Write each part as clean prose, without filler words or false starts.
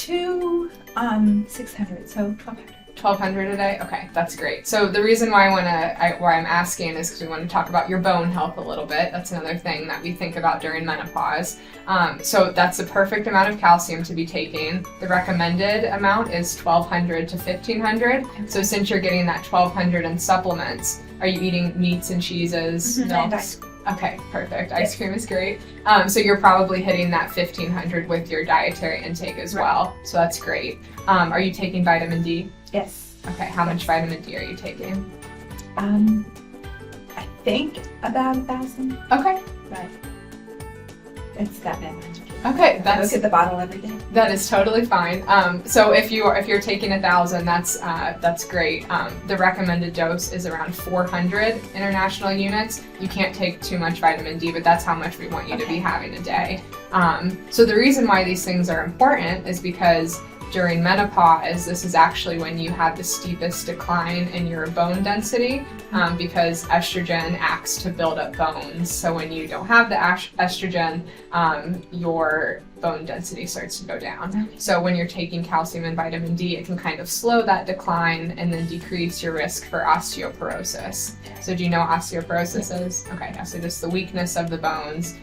to 600, so 1200. 1,200 a day? Okay, that's great. So the reason why why I'm asking is because we want to talk about your bone health a little bit. That's another thing that we think about during menopause. So that's the perfect amount of calcium to be taking. The recommended amount is 1,200 to 1,500. So since you're getting that 1,200 in supplements, are you eating meats and cheeses, milks? Okay, perfect. Ice cream is great. So you're probably hitting that 1,500 with your dietary intake as well. So that's great. Are you taking vitamin D? Yes. Okay, how much vitamin D are you taking? I think about 1,000. Okay. But it's that much. Okay, I look at the bottle every day. that is totally fine. So if you're taking 1,000, that's great. The recommended dose is around 400 international units. You can't take too much vitamin D, but that's how much we want you to be having a day. So the reason why these things are important is because during menopause, this is actually when you have the steepest decline in your bone density because estrogen acts to build up bones. So when you don't have the estrogen, your bone density starts to go down. So when you're taking calcium and vitamin D, it can kind of slow that decline and then decrease your risk for osteoporosis. So do you know what osteoporosis is? Okay, yeah, so just the weakness of the bones.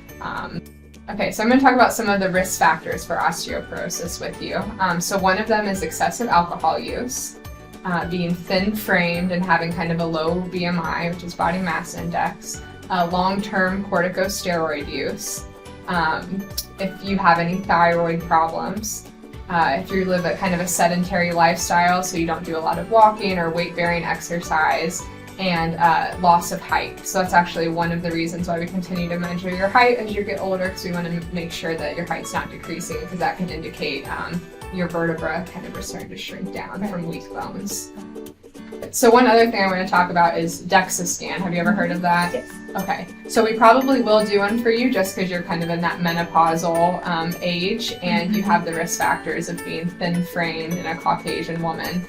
Okay, so I'm going to talk about some of the risk factors for osteoporosis with you. So one of them is excessive alcohol use, being thin-framed and having kind of a low BMI, which is body mass index, long-term corticosteroid use, if you have any thyroid problems, if you live a kind of a sedentary lifestyle, so you don't do a lot of walking or weight-bearing exercise, and loss of height. So that's actually one of the reasons why we continue to measure your height as you get older, because we want to make sure that your height's not decreasing, because that can indicate your vertebra kind of are starting to shrink down from weak bones. So one other thing I want to talk about is DEXA scan. Have you ever heard of that? Yes. Okay, so we probably will do one for you just because you're kind of in that menopausal age and you have the risk factors of being thin-framed and a Caucasian woman.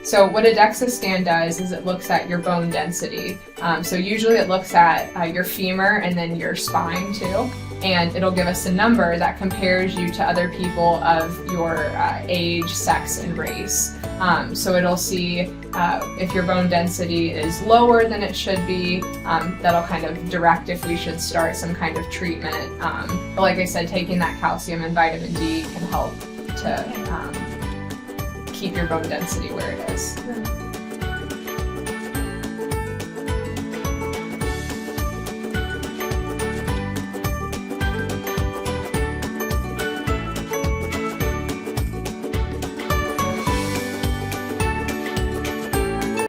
So what a DEXA scan does is it looks at your bone density. So usually it looks at your femur and then your spine too, and it'll give us a number that compares you to other people of your age, sex, and race. So it'll see if your bone density is lower than it should be. That'll kind of direct if we should start some kind of treatment. But like I said, taking that calcium and vitamin D can help to keep your bone density where it is.